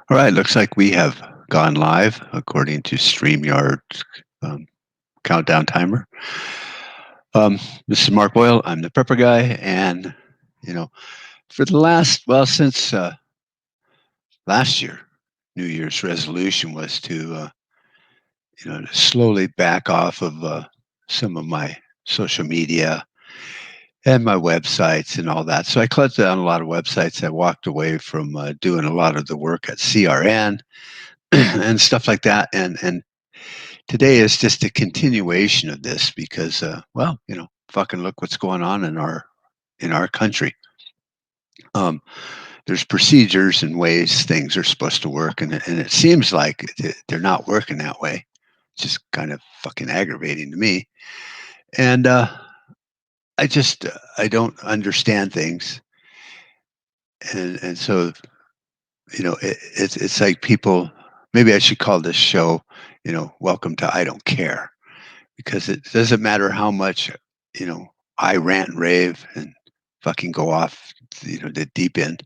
All right, looks like we have gone live according to StreamYard's um, countdown timer. Um, this is Mark Boyle. I'm the prepper guy, and you know, for the since last year, New Year's resolution was to to slowly back off of some of my social media and my websites and all that. So I closed down a lot of websites. I walked away from doing a lot of the work at CRN and stuff like that, and today is just a continuation of this because, fucking look what's going on in our country. Um, there's procedures and ways things are supposed to work, and it seems like they're not working that way. It's just kind of fucking aggravating to me. And I don't understand things, and so it's like people. Maybe I should call this show, "Welcome to I Don't Care." Because it doesn't matter how much, you know, I rant and rave and fucking go off, the deep end,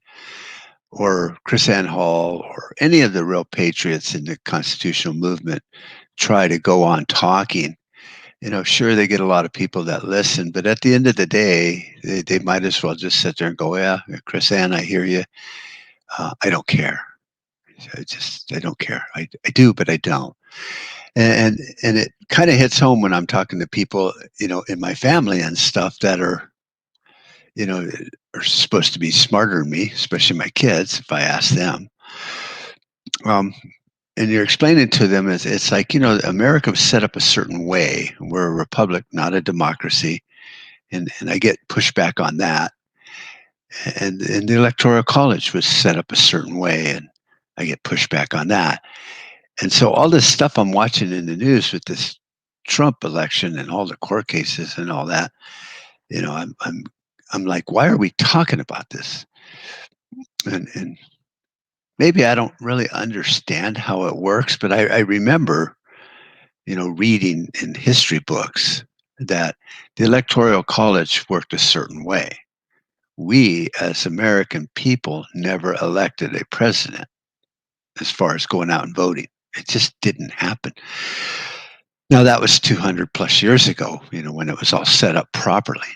or Chris Ann Hall or any of the real patriots in the constitutional movement try to go on talking. Sure, they get a lot of people that listen, but at the end of the day, they might as well just sit there and go, yeah, Chris Ann, I hear you. I don't care. I don't care. I do, but I don't. And it kind of hits home when I'm talking to people, in my family and stuff that you know, are supposed to be smarter than me, especially my kids, if I ask them. Um, and you're explaining to them it's like, America was set up a certain way. We're a republic, not a democracy. And I get pushback on that. And the electoral college was set up a certain way, and I get pushback on that. And so all this stuff I'm watching in the news with this Trump election and all the court cases and all that, you know, I'm I'm I'm like, why are we talking about this? And maybe I don't really understand how it works, but I remember, reading in history books that the electoral college worked a certain way. We as American people never elected a president as far as going out and voting. It just didn't happen. Now that was 200 plus years ago, when it was all set up properly.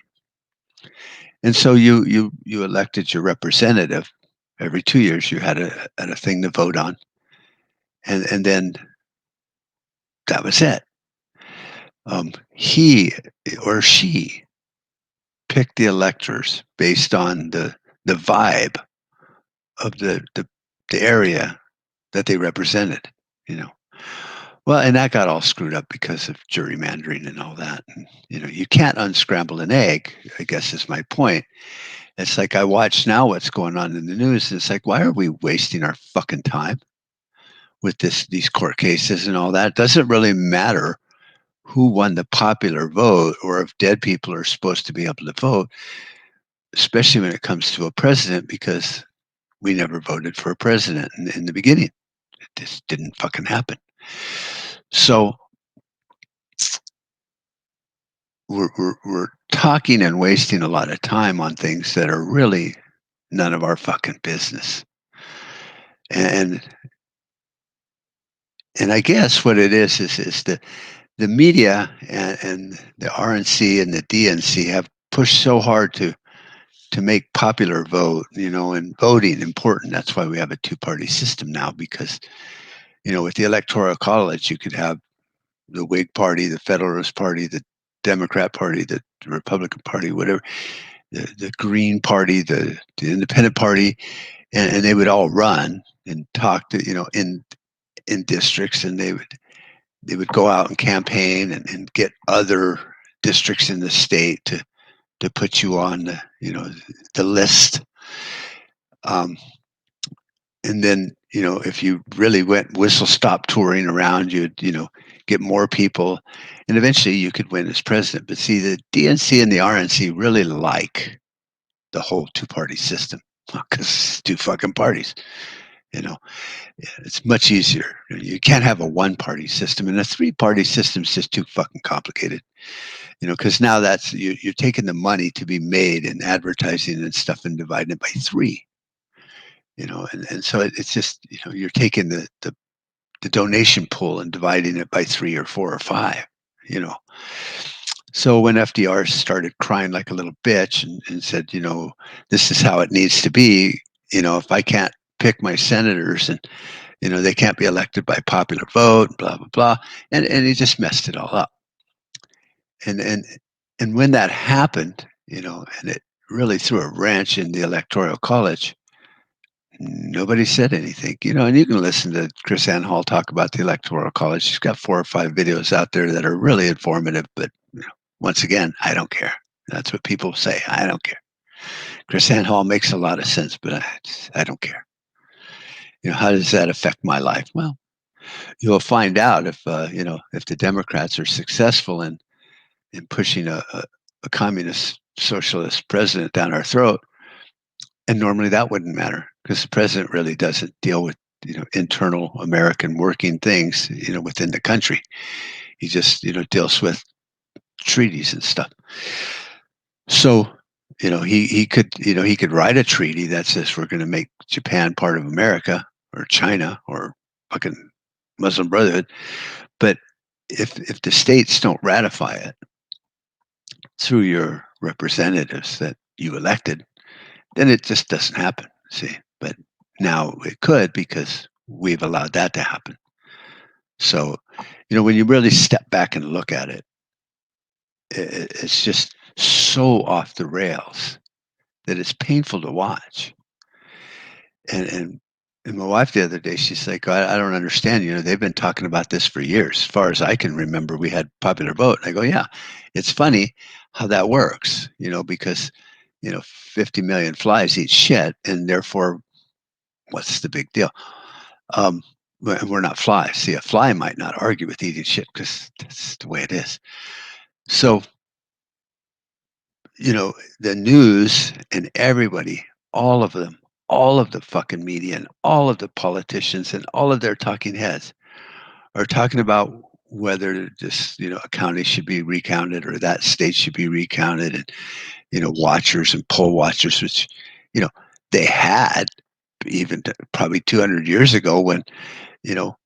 And so you elected your representative. Every 2 years you had a thing to vote on. And then that was it. He or she picked the electors based on the vibe of the area that they represented, you know. Well, and that got all screwed up because of gerrymandering and all that. And, you can't unscramble an egg, I guess is my point. It's like I watch now what's going on in the news, and it's like, why are we wasting our fucking time with these court cases and all that? It doesn't really matter who won the popular vote or if dead people are supposed to be able to vote, especially when it comes to a president, because we never voted for a president in the beginning. It just didn't fucking happen. So we're talking and wasting a lot of time on things that are really none of our fucking business. And and I guess what it is the media and the RNC and the DNC have pushed so hard to make popular vote, and voting important. That's why we have a two-party system now, because with the electoral college, you could have the Whig Party, the Federalist Party, the Democrat Party, the Republican Party, whatever, the Green Party, the Independent Party, and they would all run and talk to in districts, and they would go out and campaign and get other districts in the state to put you on the list. Um, and then if you really went whistle stop touring around, you'd get more people, and eventually you could win as president. But see, the DNC and the RNC really like the whole two-party system because it's two fucking parties. You know, it's much easier. You can't have a one-party system, and a three-party system is just too fucking complicated. Because now you're taking the money to be made in advertising and stuff and dividing it by three. and so it's just, you're taking the donation pool and dividing it by three or four or five, you know. So when FDR started crying like a little bitch and said, this is how it needs to be, if I can't pick my senators and, they can't be elected by popular vote, blah, blah, blah. And he just messed it all up. And when that happened, and it really threw a wrench in the electoral college, nobody said anything, and you can listen to Chris Hall talk about the electoral college. She's got 4 or 5 videos out there that are really informative, but once again, I don't care. That's what people say. I don't care. Chris Hall makes a lot of sense, but I don't care. How does that affect my life? Well, you'll find out if the Democrats are successful in pushing a communist socialist president down our throat. And normally that wouldn't matter because the president really doesn't deal with internal American working things within the country. He just deals with treaties and stuff. So he could write a treaty that says we're going to make Japan part of America or China or fucking Muslim Brotherhood. But if the states don't ratify it through your representatives that you elected, then it just doesn't happen. See, but now it could because we've allowed that to happen. So, when you really step back and look at it, it's just so off the rails that it's painful to watch. And my wife the other day, she's like, I don't understand. They've been talking about this for years. As far as I can remember, we had popular vote. And I go, yeah, it's funny how that works, because 50 million flies eat shit, and therefore, what's the big deal? We're not flies. See, a fly might not argue with eating shit because that's the way it is. So, the news and everybody, all of them, all of the fucking media and all of the politicians and all of their talking heads are talking about whether this, a county should be recounted or that state should be recounted. And, watchers and poll watchers, which, you know, they had even probably 200 years ago when, you know,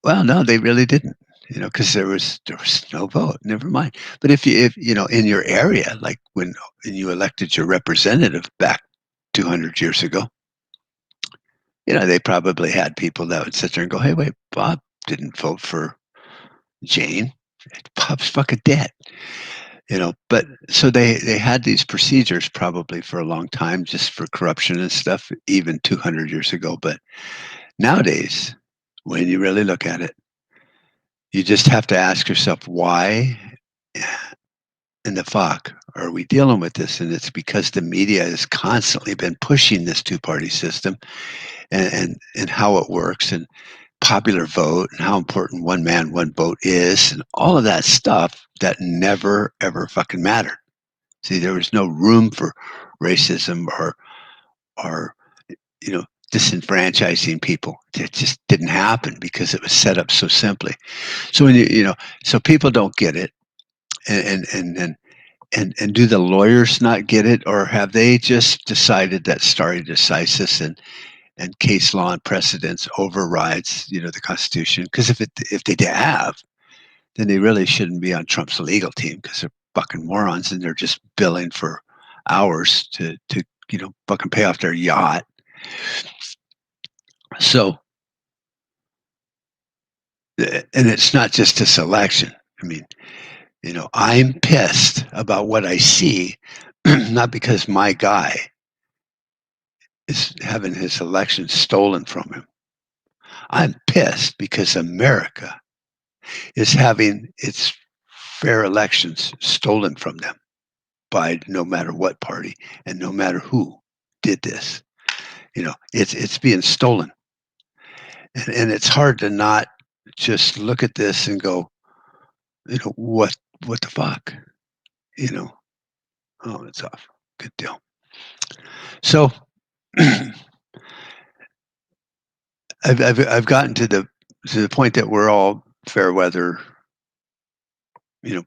well, no, they really didn't, because there was no vote. Never mind. But if in your area, like when you elected your representative back 200 years ago, they probably had people that would sit there and go, "Hey, wait, Bob didn't vote for Jane. Bob's fucking dead." But so they had these procedures probably for a long time, just for corruption and stuff, even 200 years ago. But nowadays, when you really look at it, you just have to ask yourself, why in the fuck are we dealing with this? And it's because the media has constantly been pushing this two-party system and how it works and popular vote and how important one man, one vote is and all of that stuff that never, ever fucking mattered. See, there was no room for racism or disenfranchising people. It just didn't happen because it was set up so simply. So when so people don't get it, and do the lawyers not get it, or have they just decided that stare decisis and case law and precedents overrides the Constitution? Because if they have, then they really shouldn't be on Trump's legal team because they're fucking morons and they're just billing for hours to fucking pay off their yacht. So, and it's not just this election. I mean, I'm pissed about what I see, not because my guy is having his election stolen from him. I'm pissed because America is having its fair elections stolen from them by no matter what party and no matter who did this. It's being stolen, and it's hard to not just look at this and go, what the fuck, you know? Oh, it's off. Good deal. So I've gotten to the point that we're all fair weather,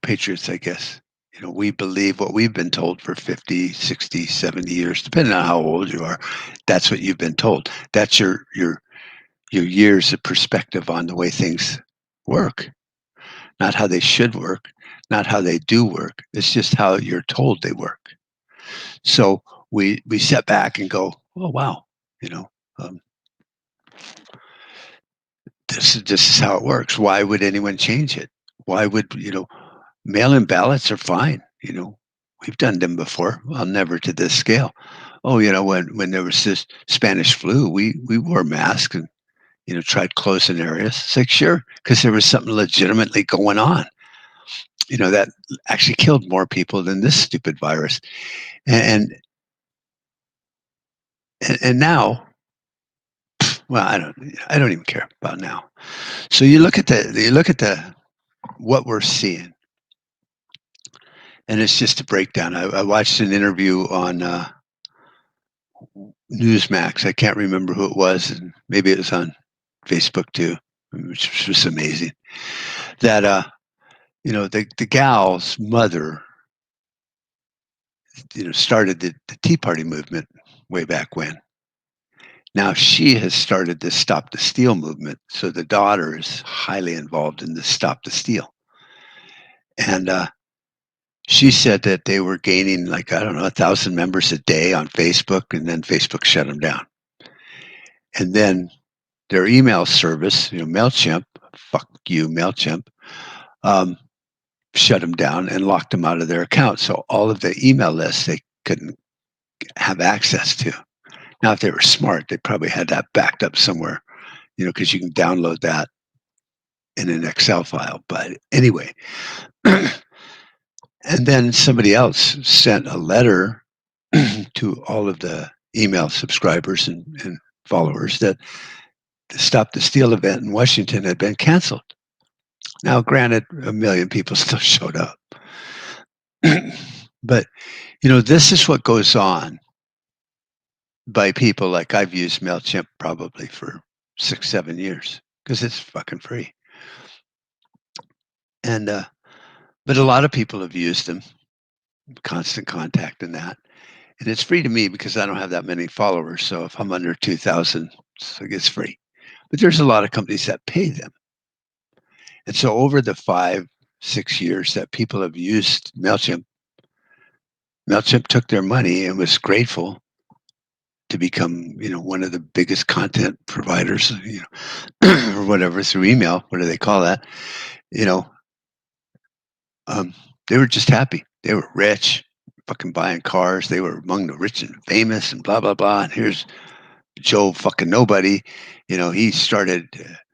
patriots, I guess. We believe what we've been told for 50, 60, 70 years, depending on how old you are. That's what you've been told. That's your years of perspective on the way things work, not how they should work, not how they do work. It's just how you're told they work. So we step back and go, oh wow, you know, um, this is how it works. Why would anyone change it? Why would mail-in ballots are fine. We've done them before. Well, never to this scale. Oh, when there was this Spanish flu, we wore masks and tried closing areas. It's like sure, because there was something legitimately going on. That actually killed more people than this stupid virus. And and now, well, I don't even care about now. So you look at the what we're seeing, and it's just a breakdown. I watched an interview on Newsmax. I can't remember who it was, and maybe it was on Facebook too, which was amazing. That the gal's mother, started the Tea Party movement way back when. Now she has started the Stop the Steal movement, so the daughter is highly involved in the Stop the Steal, and she said that they were gaining like I don't know 1,000 members a day on Facebook, and then Facebook shut them down, and then their email service, Mailchimp, fuck you, Mailchimp, um, shut them down and locked them out of their account. So all of the email lists they couldn't have access to. Now, if they were smart, they probably had that backed up somewhere, because you can download that in an Excel file. But anyway, and then somebody else sent a letter to all of the email subscribers and followers that the Stop the Steal event in Washington had been canceled. Now, granted, a million people still showed up. But, this is what goes on by people like I've used MailChimp probably for 6, 7 years because it's fucking free. And, but a lot of people have used them, Constant Contact and that. And it's free to me because I don't have that many followers. So if I'm under 2,000, it's free. But there's a lot of companies that pay them. And so over the 5, 6 years that people have used MailChimp took their money and was grateful to become, one of the biggest content providers, or whatever through email. What do they call that? You know, um, they were just happy. They were rich, fucking buying cars. They were among the rich and famous, and blah blah blah. And here's Joe, fucking nobody. He started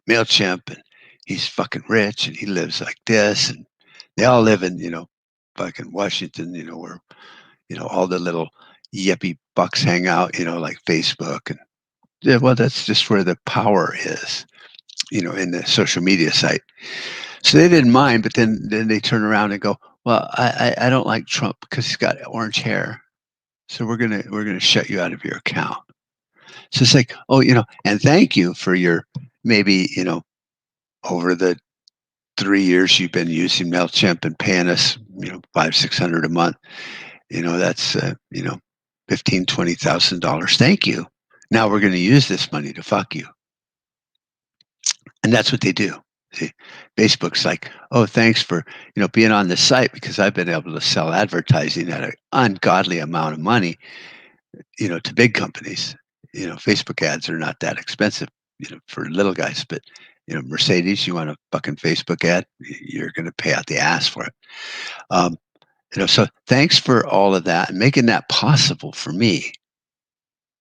Mailchimp, and he's fucking rich, and he lives like this, and they all live in, fucking Washington, where all the little yippy bucks hang out, like Facebook and yeah, well, that's just where the power is, in the social media site. So they didn't mind, but then they turn around and go, "Well, I don't like Trump because he's got orange hair, so we're gonna shut you out of your account." So it's like, oh, and thank you for your maybe over the 3 years you've been using Mailchimp and paying us 500-600 a month. That's 15,000-20,000. Thank you. Now we're going to use this money to fuck you. And that's what they do. See, Facebook's like, oh, thanks for being on the site because I've been able to sell advertising at an ungodly amount of money, to big companies. Facebook ads are not that expensive, for little guys, but Mercedes, you want a fucking Facebook ad, you're going to pay out the ass for it. Um, so thanks for all of that and making that possible for me,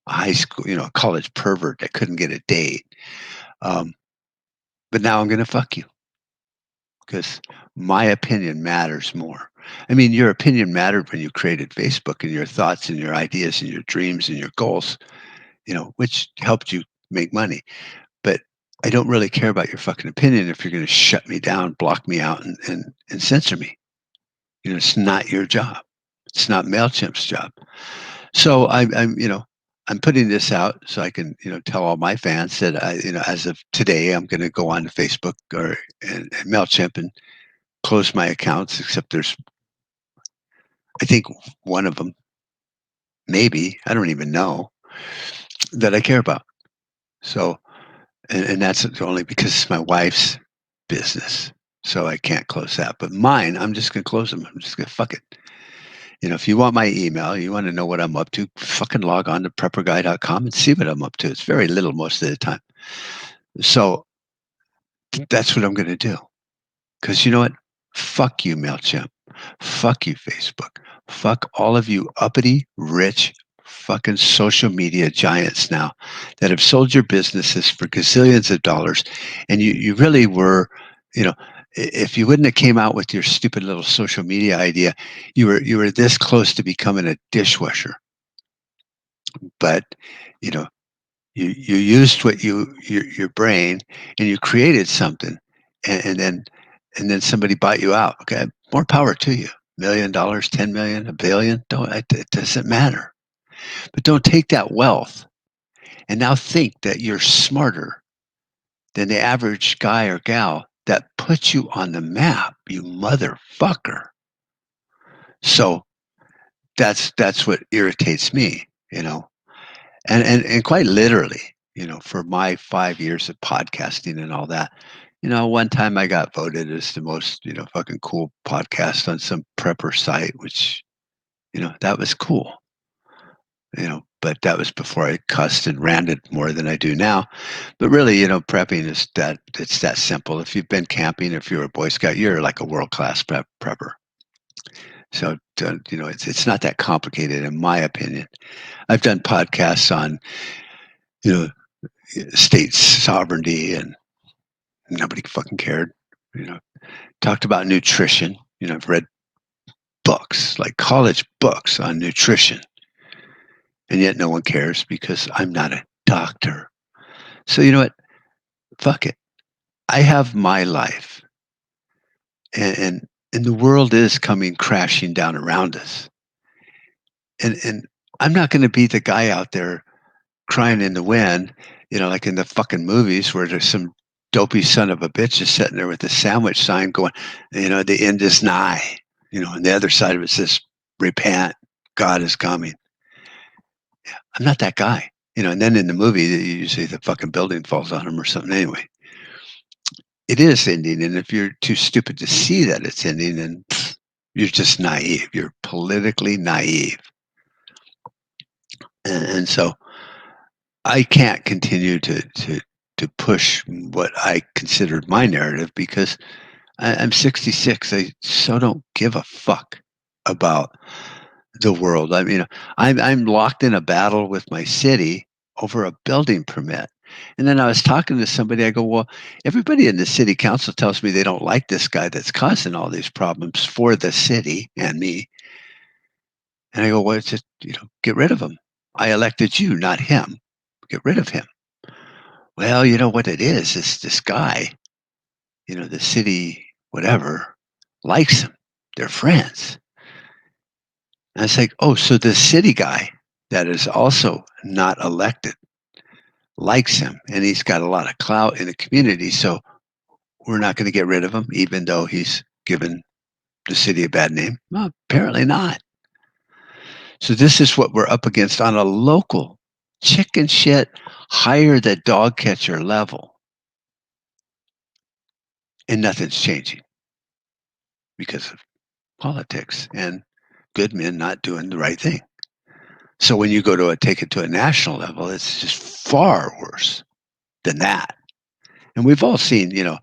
a high school, a college pervert that couldn't get a date. Um, but now I'm going to fuck you because my opinion matters more. I mean, your opinion mattered when you created Facebook and your thoughts and your ideas and your dreams and your goals, which helped you make money. But I don't really care about your fucking opinion if you're going to shut me down, block me out, and censor me. It's not your job. It's not Mailchimp's job. So I'm putting this out so I can, tell all my fans that as of today, I'm going to go on to Facebook and Mailchimp and close my accounts, except there's I think one of them, maybe, I don't even know, that I care about. So, and that's only because it's my wife's business. So I can't close that. But mine, I'm just going to close them. I'm just going to fuck it. If you want my email, you want to know what I'm up to, fucking log on to prepperguy.com and see what I'm up to. It's very little most of the time. So that's what I'm going to do. Because you know what? Fuck you, MailChimp. Fuck you, Facebook. Fuck all of you uppity, rich, fucking social media giants now that have sold your businesses for gazillions of dollars. And you really were, you know, if you wouldn't have came out with your stupid little social media idea, you were this close to becoming a dishwasher. But, you know, you used what your brain, and you created something, and then somebody bought you out. Okay, more power to you. $1 million, 10 million, a billion, don't it doesn't matter. But don't take that wealth and now think that you're smarter than the average guy or gal that puts you on the map, you motherfucker. So that's what irritates me, and quite literally, for my 5 years of podcasting and all that, one time I got voted as the most, fucking cool podcast on some prepper site, which, that was cool, but that was before I cussed and ranted more than I do now. But really, prepping it's that simple. If you've been camping, if you're a Boy Scout, you're like a world-class prepper. So, it's not that complicated, in my opinion. I've done podcasts on, you know, state sovereignty, and nobody fucking cared. You know, talked about nutrition. I've read books, like college books on nutrition, and yet no one cares because I'm not a doctor. So you know what? Fuck it. I have my life, and the world is coming crashing down around us, and I'm not going to be the guy out there crying in the wind, like in the fucking movies where there's some dopey son of a bitch is sitting there with a sandwich sign going, the end is nigh, and the other side of it says, repent, God is coming. I'm not that guy, and then in the movie, usually the fucking building falls on him or something anyway. It is ending, and if you're too stupid to see that it's ending, then you're just naive. You're politically naive. And so I can't continue to push what I considered my narrative because I'm 66. I so don't give a fuck about the world. I mean, I'm locked in a battle with my city over a building permit. And then I was talking to somebody. I go, well, everybody in the city council tells me they don't like this guy that's causing all these problems for the city and me. And I go, well, it's just, get rid of him. I elected you, not him. Get rid of him. Well, you know what it is this guy, the city, whatever, likes him. They're friends. And it's like, oh, so the city guy that is also not elected likes him, and he's got a lot of clout in the community. So we're not going to get rid of him, even though he's given the city a bad name. Well, apparently not. So this is what we're up against on a local chicken shit, hire the dog catcher level. And nothing's changing because of politics and good men not doing the right thing. So when you go to take it to a national level, it's just far worse than that. And we've all seen, you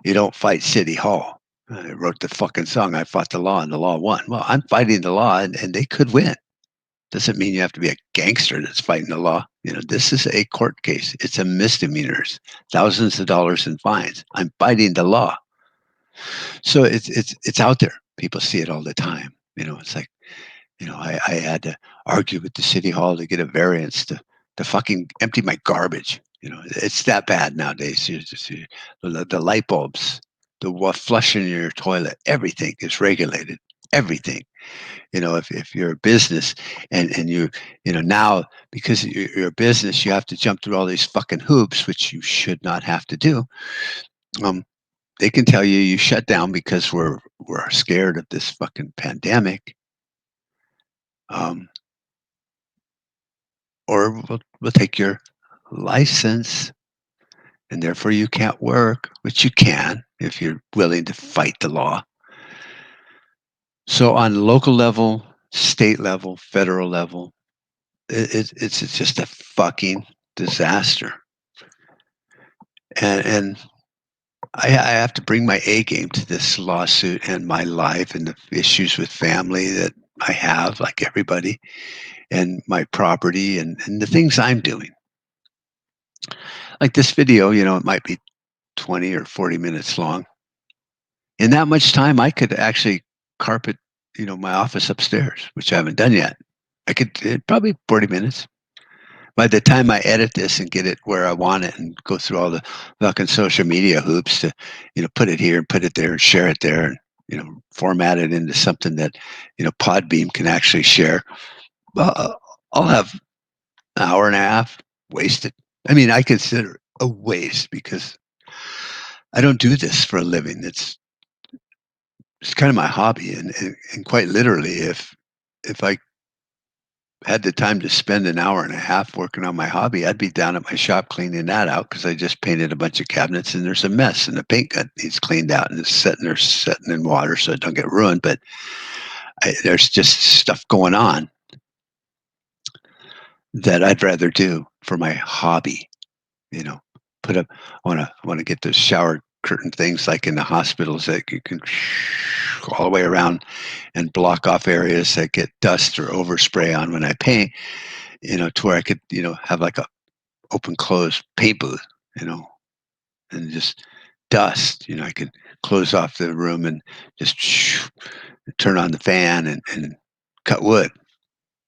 don't fight City Hall. I wrote the fucking song, I fought the law and the law won. Well, I'm fighting the law and they could win. Doesn't mean you have to be a gangster that's fighting the law. This is a court case. It's a misdemeanors, thousands of dollars in fines. I'm fighting the law. So it's out there. People see it all the time. It's like, I had to argue with the city hall to get a variance to fucking empty my garbage. It's that bad nowadays. The light bulbs, the flushing in your toilet, everything is regulated. Everything. If you're a business and now because you're a business, you have to jump through all these fucking hoops, which you should not have to do. They can tell you shut down because we're scared of this fucking pandemic. um, or we'll take your license, and therefore you can't work, which you can if you're willing to fight the law. So on local level, state level, federal level, it's just a fucking disaster. And I have to bring my A game to this lawsuit and my life and the issues with family that I have, like everybody, and my property and the things I'm doing. Like this video, it might be 20 or 40 minutes long. In that much time, I could actually carpet, my office upstairs, which I haven't done yet. I could probably 40 minutes. By the time I edit this and get it where I want it and go through all the fucking social media hoops to, put it here and put it there and share it there and, format it into something that, Podbeam can actually share, well, I'll have an hour and a half wasted. I mean, I consider it a waste because I don't do this for a living. It's kind of my hobby, and quite literally, if I had the time to spend an hour and a half working on my hobby, I'd be down at my shop cleaning that out because I just painted a bunch of cabinets and there's a mess and the paint gun needs cleaned out and it's setting in water so it don't get ruined. But there's just stuff going on that I'd rather do for my hobby. You know, put up. I want to get those shower curtain things like in the hospitals that you can all the way around and block off areas that get dust or overspray on when I paint. To where I could have like a open close paint booth. You know, and just dust. I could close off the room and just turn on the fan and cut wood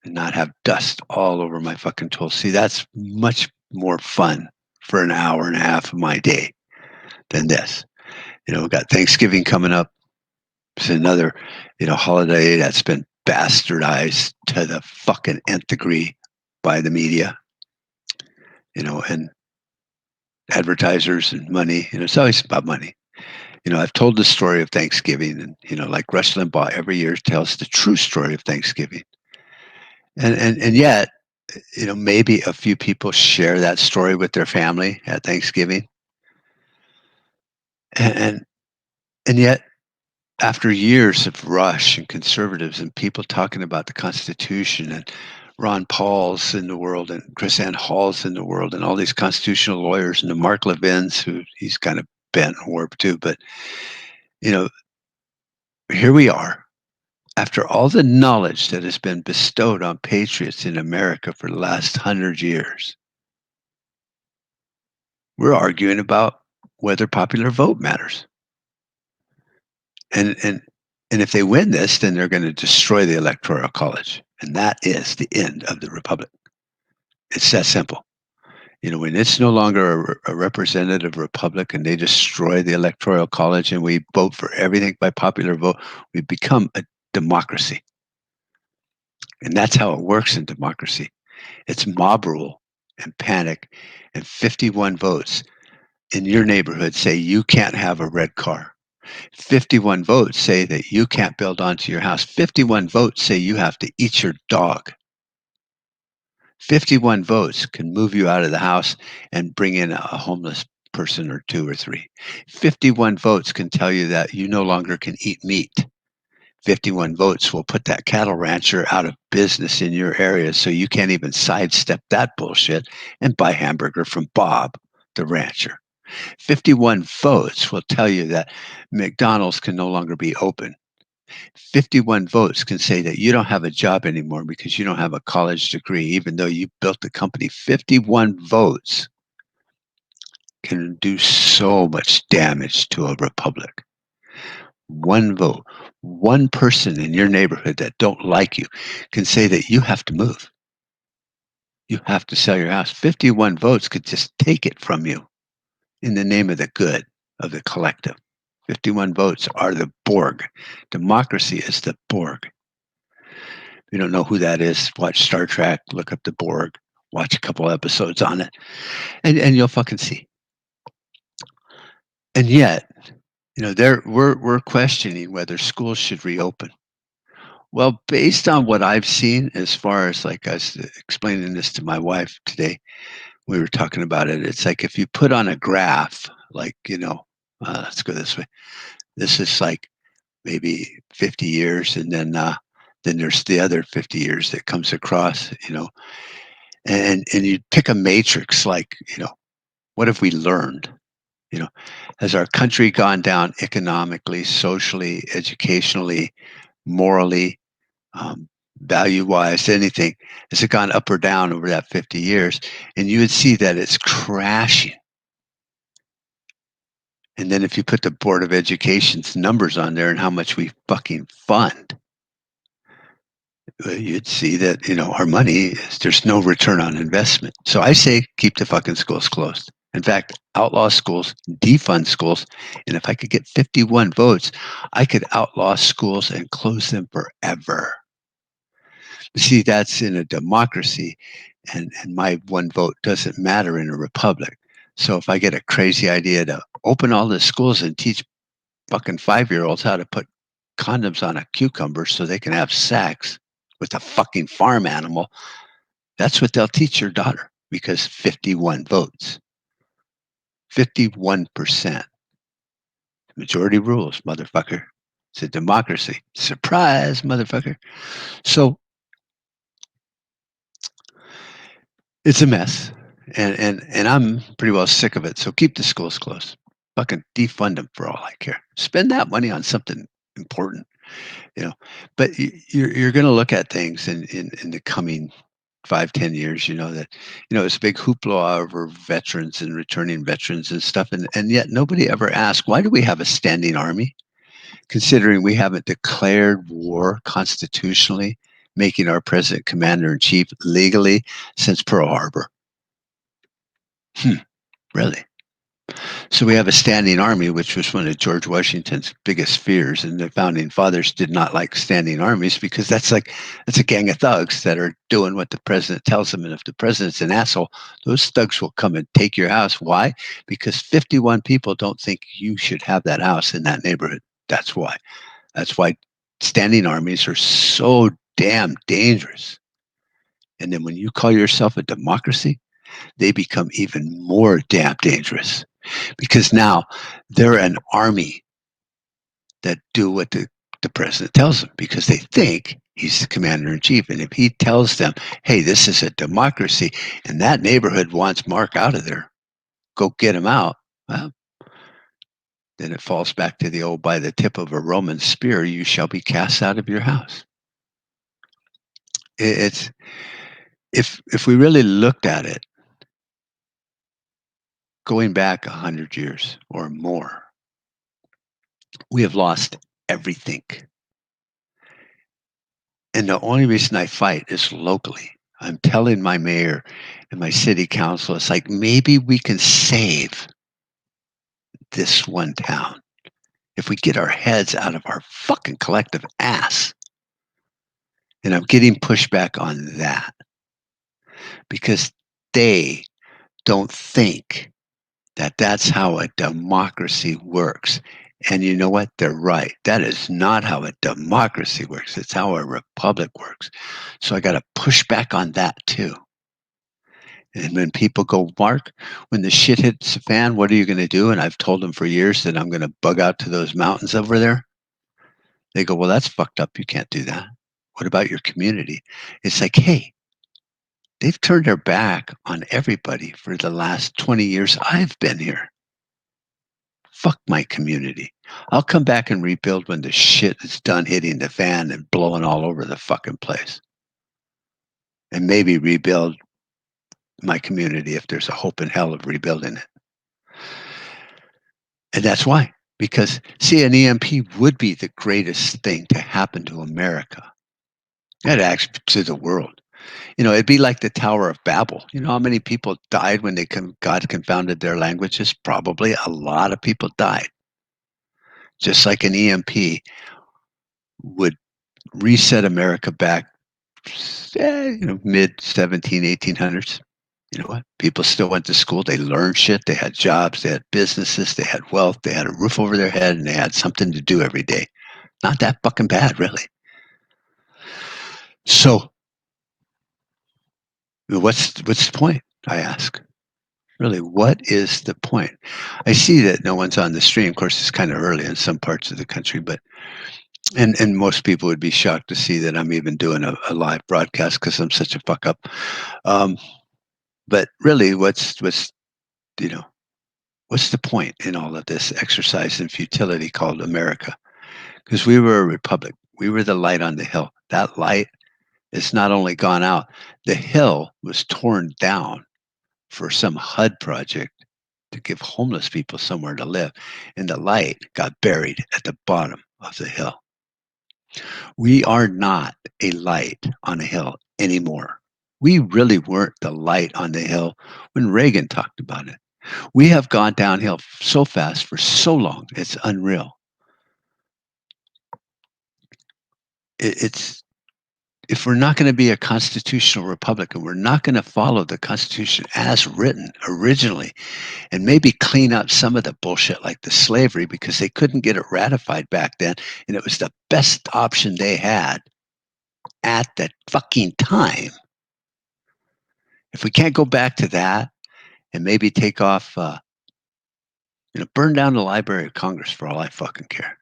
and not have dust all over my fucking tools. See, that's much more fun for an hour and a half of my day than this. We've got Thanksgiving coming up. It's another, holiday that's been bastardized to the fucking nth degree by the media, and advertisers and money. It's always about money. I've told the story of Thanksgiving and, like Rush Limbaugh every year tells the true story of Thanksgiving. And yet, maybe a few people share that story with their family at Thanksgiving. And and yet after years of Rush and conservatives and people talking about the Constitution and Ron Paul's in the world and Chris Ann Hall's in the world and all these constitutional lawyers and the Mark Levin's who he's kind of bent and warped too. But, you know, here we are after all the knowledge that has been bestowed on patriots in America for the last 100 years. We're arguing about whether popular vote matters. And and and if they win this, then they're going to destroy the electoral college, and that is the end of the republic. It's that simple. When it's no longer a representative republic and they destroy the electoral college and we vote for everything by popular vote, we become a democracy. And that's how it works in democracy. It's mob rule and panic, and 51 votes in your neighborhood say you can't have a red car. 51 votes say that you can't build onto your house. 51 votes say you have to eat your dog. 51 votes can move you out of the house and bring in a homeless person or two or three. 51 votes can tell you that you no longer can eat meat. 51 votes will put that cattle rancher out of business in your area so you can't even sidestep that bullshit and buy hamburger from Bob, the rancher. 51 votes will tell you that McDonald's can no longer be open. 51 votes can say that you don't have a job anymore because you don't have a college degree, even though you built the company. 51 votes can do so much damage to a republic. One vote, one person in your neighborhood that don't like you can say that you have to move. You have to sell your house. 51 votes could just take it from you in the name of the good of the collective. 51 votes are the Borg. Democracy is the Borg. If you don't know who that is, watch Star Trek, look up the Borg, watch a couple episodes on it, and you'll fucking see. And yet, we're questioning whether schools should reopen. Well, based on what I've seen, as far as like I was explaining this to my wife today, we were talking about it. It's like if you put on a graph, like, let's go this way. This is like maybe 50 years, and then there's the other 50 years that comes across, and you pick a matrix like, what have we learned? You know, has our country gone down economically, socially, educationally, morally, um, value wise, anything? Has it gone up or down over that 50 years? And you would see that it's crashing. And then if you put the Board of Education's numbers on there and how much we fucking fund, you'd see that, our money there's no return on investment. So I say keep the fucking schools closed. In fact, outlaw schools, defund schools, and if I could get 51 votes, I could outlaw schools and close them forever. See, that's in a democracy, and my one vote doesn't matter in a republic. So if I get a crazy idea to open all the schools and teach fucking 5-year-olds how to put condoms on a cucumber so they can have sex with a fucking farm animal, that's what they'll teach your daughter because 51 votes. 51%. Majority rules, motherfucker. It's a democracy. Surprise, motherfucker. So it's a mess. And I'm pretty well sick of it. So keep the schools closed. Fucking defund them for all I care. Spend that money on something important, you know. But you're going to look at things in the coming 5, 10 years, that, it's a big hoopla over veterans and returning veterans and stuff. And yet nobody ever asked, why do we have a standing army? Considering we haven't declared war constitutionally, making our president commander in chief legally since Pearl Harbor. Really? So we have a standing army, which was one of George Washington's biggest fears, and the founding fathers did not like standing armies because that's a gang of thugs that are doing what the president tells them. And if the president's an asshole, those thugs will come and take your house. Why? Because 51 people don't think you should have that house in that neighborhood. That's why. That's why standing armies are so damn dangerous. And then when you call yourself a democracy, they become even more damn dangerous because now they're an army that do what the president tells them because they think he's the commander in chief. And if he tells them, hey, this is a democracy and that neighborhood wants Mark out of there, go get him out. Well, then it falls back to the old by the tip of a Roman spear, you shall be cast out of your house. It's if we really looked at it, going back 100 years or more, we have lost everything. And the only reason I fight is locally. I'm telling my mayor and my city council, it's like maybe we can save this one town if we get our heads out of our fucking collective ass. And I'm getting pushback on that because they don't think that that's how a democracy works. And you know what? They're right. That is not how a democracy works. It's how a republic works. So I got to push back on that too. And when people go, Mark, when the shit hits the fan, what are you going to do? And I've told them for years that I'm going to bug out to those mountains over there. They go, well, that's fucked up. You can't do that. What about your community? It's like, hey, they've turned their back on everybody for the last 20 years I've been here. Fuck my community. I'll come back and rebuild when the shit is done hitting the fan and blowing all over the fucking place. And maybe rebuild my community if there's a hope in hell of rebuilding it. And that's why. Because, see, an EMP would be the greatest thing to happen to America. It actually to the world. It'd be like the Tower of Babel. You know how many people died when God confounded their languages? Probably a lot of people died. Just like an EMP would reset America back, mid 17, 1800s. You know what? People still went to school. They learned shit. They had jobs. They had businesses. They had wealth. They had a roof over their head, and they had something to do every day. Not that fucking bad, really. So what's the point? I ask. Really, what is the point? I see that no one's on the stream. Of course, it's kind of early in some parts of the country, but and most people would be shocked to see that I'm even doing a live broadcast because I'm such a fuck up. Um, but really, you know what's the point in all of this exercise in futility called America? Because we were a republic. We were the light on the hill. That light is not only gone out. The hill was torn down for some HUD project to give homeless people somewhere to live, and the light got buried at the bottom of the hill. We are not a light on a hill anymore. We really weren't the light on the hill when Reagan talked about it. We have gone downhill so fast for so long, it's unreal. It's if we're not going to be a constitutional republic and we're not going to follow the Constitution as written originally, and maybe clean up some of the bullshit like the slavery because they couldn't get it ratified back then, and it was the best option they had at the fucking time. If we can't go back to that and maybe take off, burn down the Library of Congress for all I fucking care,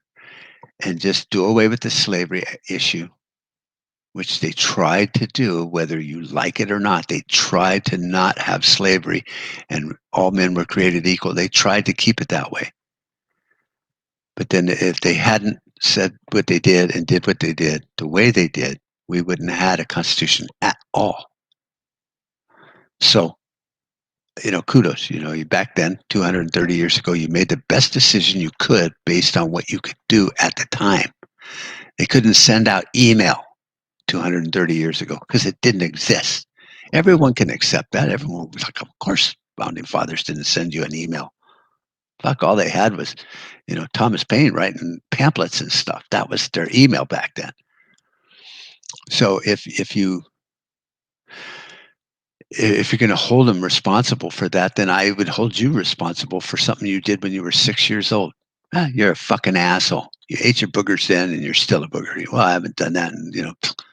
and just do away with the slavery issue, which they tried to do, whether you like it or not. They tried to not have slavery and all men were created equal. They tried to keep it that way. But then if they hadn't said what they did and did what they did the way they did, we wouldn't have had a constitution at all. So, kudos. Back then, 230 years ago, you made the best decision you could based on what you could do at the time. They couldn't send out email 230 years ago because it didn't exist. Everyone can accept that. Everyone was like, of course, founding fathers didn't send you an email. Fuck, all they had was, Thomas Paine writing pamphlets and stuff. That was their email back then. So if you're going to hold them responsible for that, then I would hold you responsible for something you did when you were 6 years old. You're a fucking asshole. You ate your boogers then, and you're still a booger. Well, I haven't done that,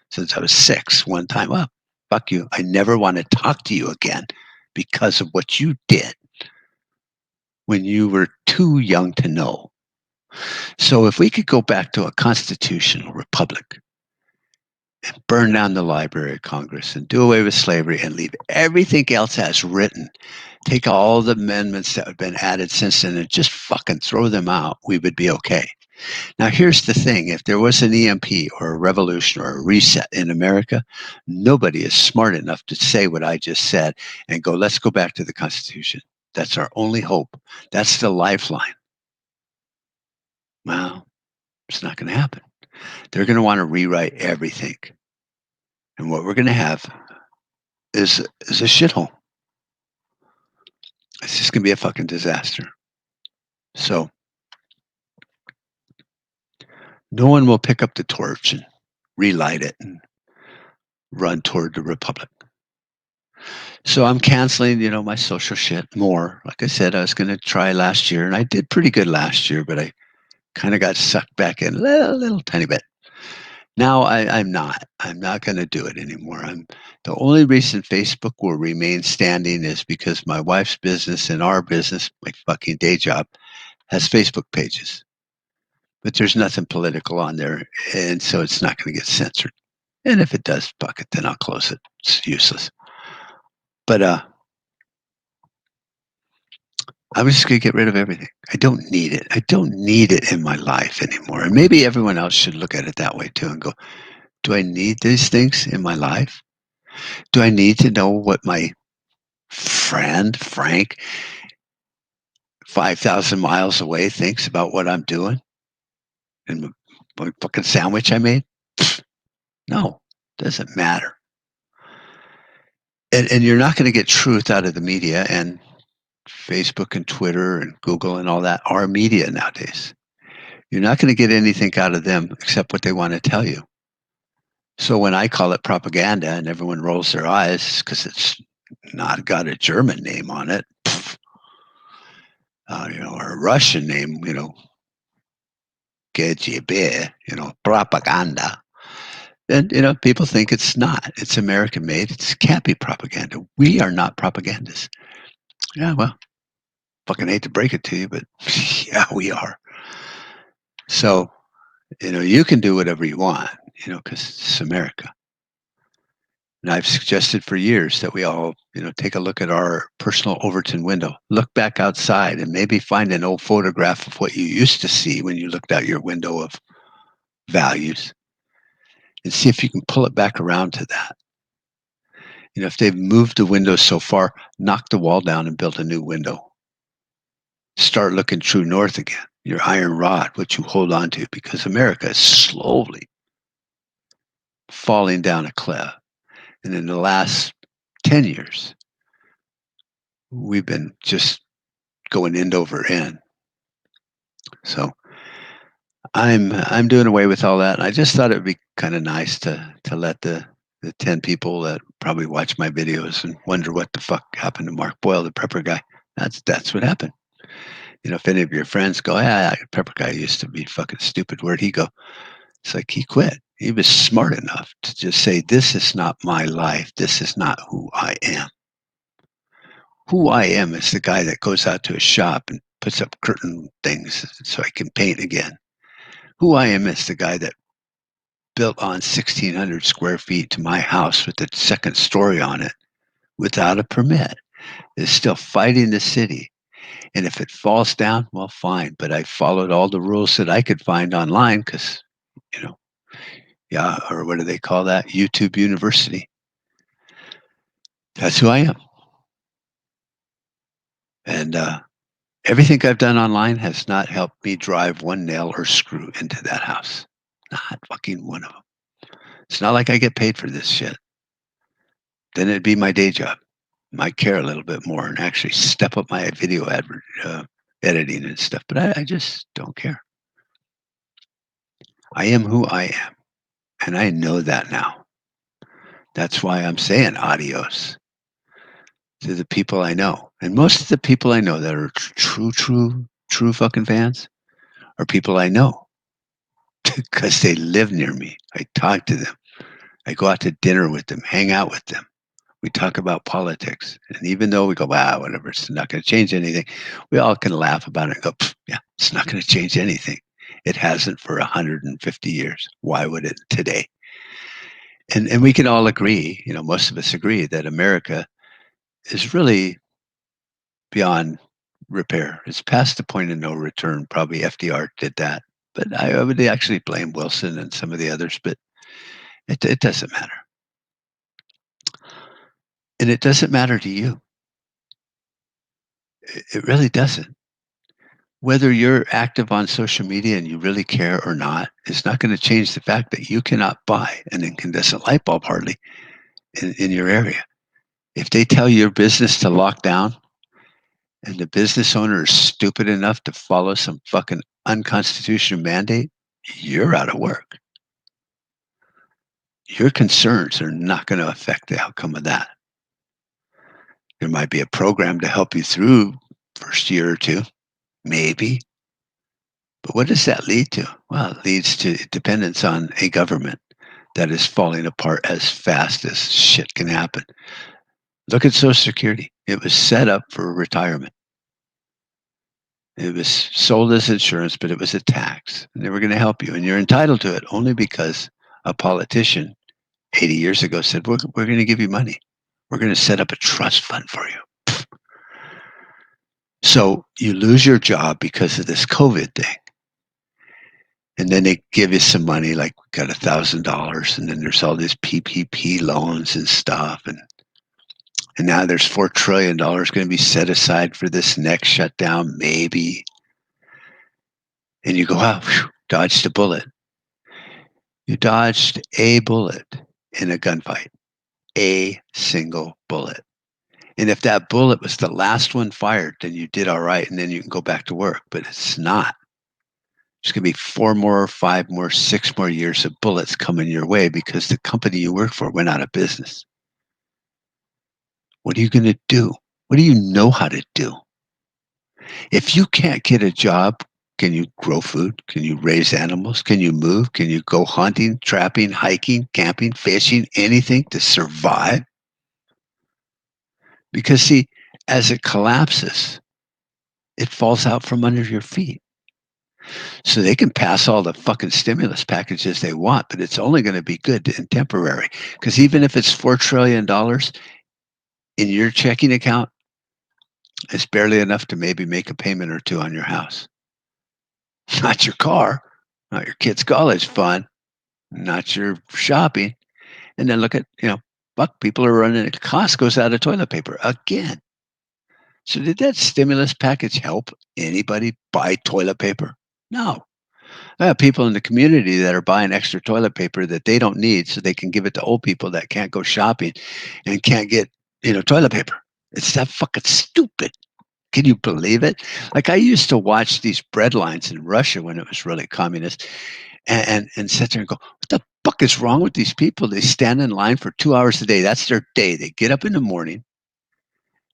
since I was 6. One time. Well, fuck you. I never want to talk to you again because of what you did when you were too young to know. So if we could go back to a constitutional republic, burn down the Library of Congress and do away with slavery and leave everything else as written. Take all the amendments that have been added since then and just fucking throw them out. We would be okay. Now, here's the thing. If there was an EMP or a revolution or a reset in America, nobody is smart enough to say what I just said and go, let's go back to the Constitution. That's our only hope. That's the lifeline. Well, it's not going to happen. They're going to want to rewrite everything. And what we're going to have is a shithole. It's just going to be a fucking disaster. So no one will pick up the torch and relight it and run toward the republic. So I'm canceling, my social shit more. Like I said, I was going to try last year, and I did pretty good last year, but I kind of got sucked back in a little tiny bit. Now I'm not. I'm not going to do it anymore. The only reason Facebook will remain standing is because my wife's business and our business, my fucking day job, has Facebook pages. But there's nothing political on there, and so it's not going to get censored. And if it does, fuck it, then I'll close it. It's useless. But I'm just going to get rid of everything. I don't need it. I don't need it in my life anymore. And maybe everyone else should look at it that way too and go, do I need these things in my life? Do I need to know what my friend, Frank, 5,000 miles away thinks about what I'm doing and what fucking sandwich I made? No, doesn't matter. And you're not going to get truth out of the media, and Facebook and Twitter and Google and all that are media nowadays. You're not going to get anything out of them except what they want to tell you. So when I call it propaganda and everyone rolls their eyes because it's not got a German name on it, or a Russian name, KGB, propaganda. And, people think it's not. It's American made. It can't be propaganda. We are not propagandists. Yeah, well, fucking hate to break it to you, but yeah, we are. So, you can do whatever you want, because it's America. And I've suggested for years that we all, take a look at our personal Overton window, look back outside and maybe find an old photograph of what you used to see when you looked out your window of values and see if you can pull it back around to that. If they've moved the window so far, knock the wall down and build a new window. Start looking true north again. Your iron rod, what you hold on to, because America is slowly falling down a cliff. And in the last 10 years, we've been just going end over end. So I'm doing away with all that. And I just thought it would be kind of nice to let the 10 people that probably watch my videos and wonder what the fuck happened to Mark Boyle, the prepper guy. That's what happened. If any of your friends go, yeah, that prepper guy used to be fucking stupid, where'd he go? It's like he quit. He was smart enough to just say, this is not my life. This is not who I am. Who I am is the guy that goes out to a shop and puts up curtain things so I can paint again. Who I am is the guy that built on 1,600 square feet to my house with the second story on it without a permit, is still fighting the city. And if it falls down, well, fine. But I followed all the rules that I could find online because, you know, yeah, or what do they call that? YouTube University. That's who I am. And everything I've done online has not helped me drive one nail or screw into that house. Not fucking one of them. It's not like I get paid for this shit. Then it'd be my day job. Might care a little bit more and actually step up my video editing and stuff. But I just don't care. I am who I am. And I know that now. That's why I'm saying adios to the people I know. And most of the people I know that are true fucking fans are people I know because they live near me. I talk to them. I go out to dinner with them, hang out with them. We talk about politics. And even though we go, whatever, it's not going to change anything, we all can laugh about it and go, yeah, it's not going to change anything. It hasn't for 150 years. Why would it today? And we can all agree, most of us agree that America is really beyond repair. It's past the point of no return. Probably FDR did that. But I would actually blame Wilson and some of the others, but it doesn't matter. And it doesn't matter to you. It really doesn't. Whether you're active on social media and you really care or not, it's not going to change the fact that you cannot buy an incandescent light bulb hardly in your area. If they tell your business to lock down and the business owner is stupid enough to follow some fucking unconstitutional mandate, you're out of work. Your concerns are not going to affect the outcome of that. There might be a program to help you through first year or two, maybe. But what does that lead to? Well, it leads to dependence on a government that is falling apart as fast as shit can happen. Look at Social Security. It was set up for retirement. It was sold as insurance, but it was a tax. And they were going to help you. And you're entitled to it only because a politician 80 years ago said, we're going to give you money. We're going to set up a trust fund for you. So you lose your job because of this COVID thing. And then they give you some money, like got $1,000, and then there's all these PPP loans and stuff, and now there's $4 trillion going to be set aside for this next shutdown, maybe. And you go, wow, dodged a bullet. You dodged a bullet in a gunfight, a single bullet. And if that bullet was the last one fired, then you did all right, and then you can go back to work. But it's not. There's going to be 4 more, 5 more, 6 more years of bullets coming your way because the company you work for went out of business. What are you going to do? What do you know how to do? If you can't get a job Can you grow food? Can you raise animals? Can you move? Can you go hunting, trapping, hiking, camping, fishing, anything to survive? Because, see, as it collapses, it falls out from under your feet. So they can pass all the fucking stimulus packages they want, but it's only going to be good and temporary. Because even if it's $4 trillion in your checking account, it's barely enough to maybe make a payment or two on your house. Not your car, not your kid's college fund, not your shopping. And then look at, fuck, people are running, Costco's out of toilet paper again. So did that stimulus package help anybody buy toilet paper? No. I have people in the community that are buying extra toilet paper that they don't need so they can give it to old people that can't go shopping and can't get, toilet paper. It's that fucking stupid. Can you believe it? Like I used to watch these bread lines in Russia when it was really communist and sit there and go, what the fuck is wrong with these people? They stand in line for 2 hours a day. That's their day. They get up in the morning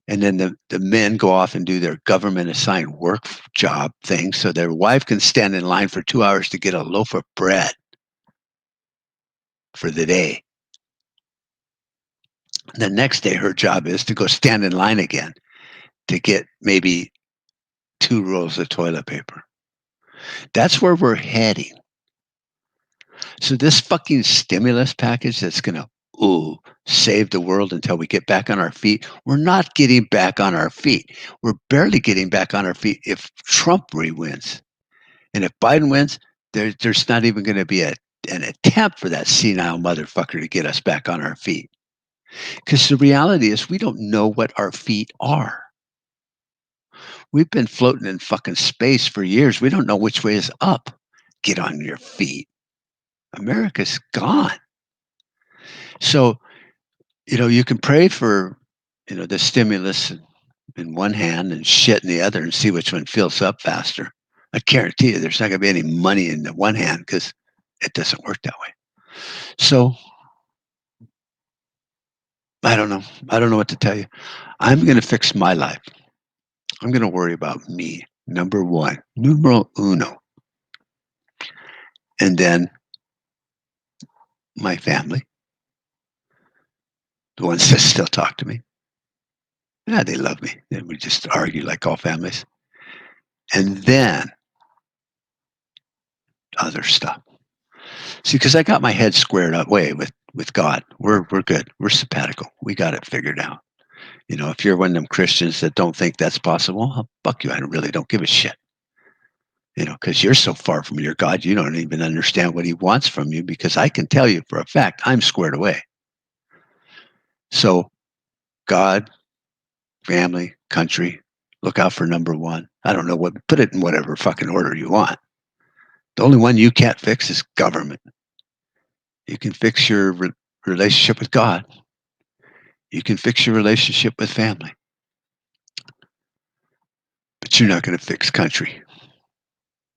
and then the men go off and do their government assigned work job thing so their wife can stand in line for 2 hours to get a loaf of bread for the day. The next day, her job is to go stand in line again to get maybe 2 rolls of toilet paper. That's where we're heading. So this fucking stimulus package that's going to, save the world until we get back on our feet. We're not getting back on our feet. We're barely getting back on our feet if Trump re-wins. And if Biden wins, there's not even going to be an attempt for that senile motherfucker to get us back on our feet. Because the reality is we don't know what our feet are. We've been floating in fucking space for years. We don't know which way is up. Get on your feet. America's gone. So, you can pray for, the stimulus in one hand and shit in the other and see which one fills up faster. I guarantee you there's not going to be any money in the one hand because it doesn't work that way. So, I don't know. I don't know what to tell you. I'm going to fix my life. I'm going to worry about me. Number one, numero uno. And then my family, the ones that still talk to me. Yeah, they love me. And we just argue like all families. And then other stuff. See, because I got my head squared away with God. We're good. We're sabbatical. We got it figured out. If you're one of them Christians that don't think that's possible, fuck you. I really don't give a shit. Because you're so far from your God, you don't even understand what he wants from you because I can tell you for a fact I'm squared away. So God, family, country, look out for number one. I don't know put it in whatever fucking order you want. The only one you can't fix is government. You can fix your relationship with God. You can fix your relationship with family. But you're not going to fix country.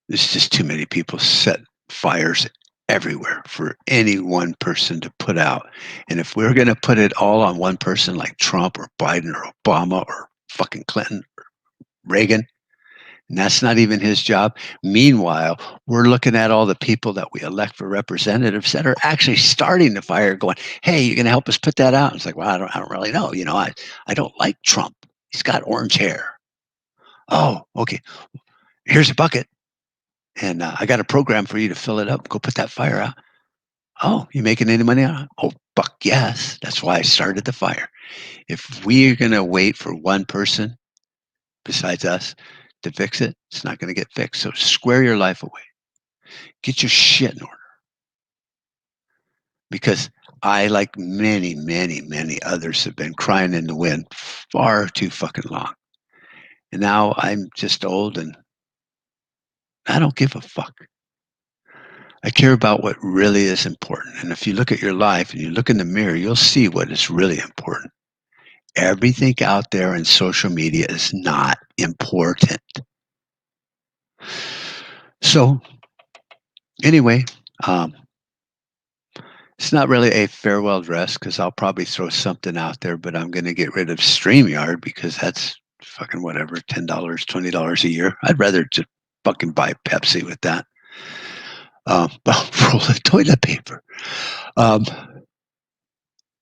There's just too many people set fires everywhere for any one person to put out. And if we're going to put it all on one person like Trump or Biden or Obama or fucking Clinton or Reagan, and that's not even his job. Meanwhile, we're looking at all the people that we elect for representatives that are actually starting the fire going, hey, you're going to help us put that out? It's like, well, I don't really know. I don't like Trump. He's got orange hair. Oh, okay. Here's a bucket. And I got a program for you to fill it up. Go put that fire out. Oh, you making any money on it? Oh, fuck yes. That's why I started the fire. If we're going to wait for one person besides us to fix it, it's not going to get fixed. So square your life away. Get your shit in order. Because I, like many, many, many others, have been crying in the wind far too fucking long. And now I'm just old and I don't give a fuck. I care about what really is important. And if you look at your life and you look in the mirror, you'll see what is really important. Everything out there in social media is not important. So, anyway, um, it's not really a farewell dress because I'll probably throw something out there, but I'm going to get rid of StreamYard because that's fucking whatever, $10, $20 a year. I'd rather just fucking buy Pepsi with that. Well, roll of toilet paper. And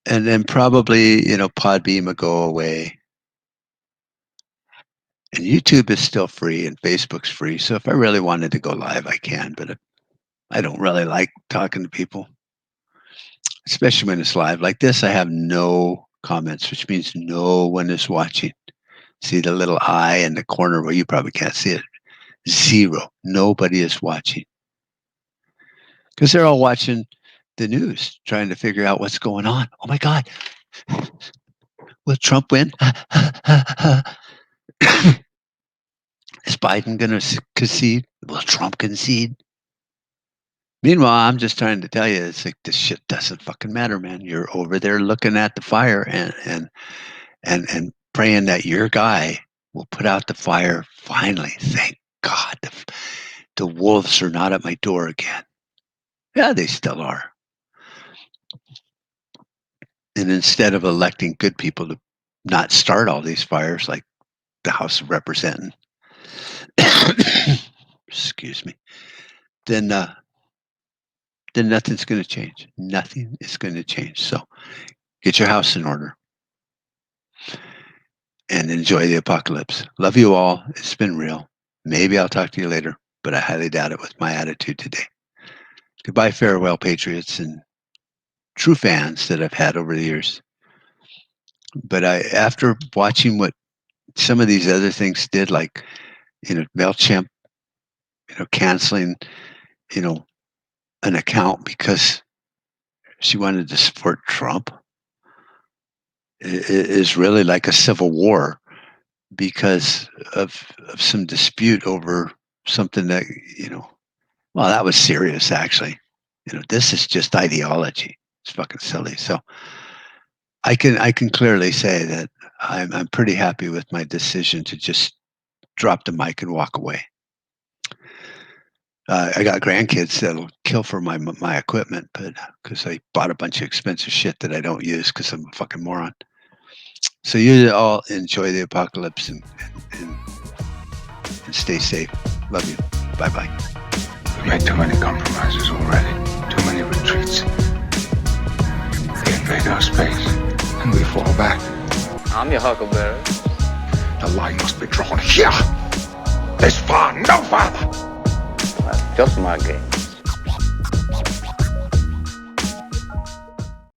then probably, Podbeam will go away. And YouTube is still free and Facebook's free. So if I really wanted to go live, I can. But I don't really like talking to people, especially when it's live. Like this, I have no comments, which means no one is watching. See the little eye in the corner where you probably can't see it? 0. Nobody is watching. Because they're all watching the news, trying to figure out what's going on. Oh my God. Will Trump win? Is Biden going to concede? Will Trump concede? Meanwhile, I'm just trying to tell you, it's like this shit doesn't fucking matter, man. You're over there looking at the fire and praying that your guy will put out the fire finally. Thank God. The wolves are not at my door again. Yeah, they still are. And instead of electing good people to not start all these fires like the House of Representatives, excuse me, then nothing's going to change. Nothing is going to change. So get your house in order and enjoy the apocalypse. Love you all. It's been real. Maybe I'll talk to you later, but I highly doubt it with my attitude today. Goodbye, farewell, Patriots and true fans that I've had over the years. But after watching what some of these other things did, like, MailChimp, canceling, an account because she wanted to support Trump, is really like a civil war because of some dispute over something that, well, that was serious, actually. This is just ideology. It's fucking silly. So I can clearly say that I'm pretty happy with my decision to just drop the mic and walk away. I got grandkids that'll kill for my equipment, but because I bought a bunch of expensive shit that I don't use because I'm a fucking moron. So you all enjoy the apocalypse and stay safe. Love you. Bye-bye. We've made too many compromises already. Too many retreats. They invade our space, and we fall back. I'm your huckleberry. The line must be drawn here. This far, no farther. That's just my game.